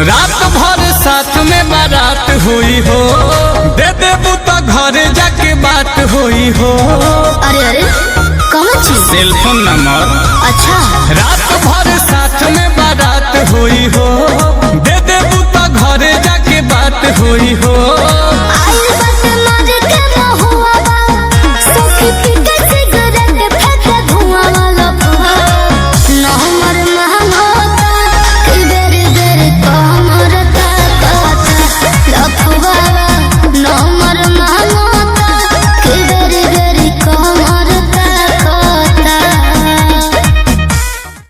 रात भर साथ में बारात हुई हो, दे देबू तो घरे जाके बात हुई हो। अरे अरे कौन चीज? Cell phone number. अच्छा। रात भर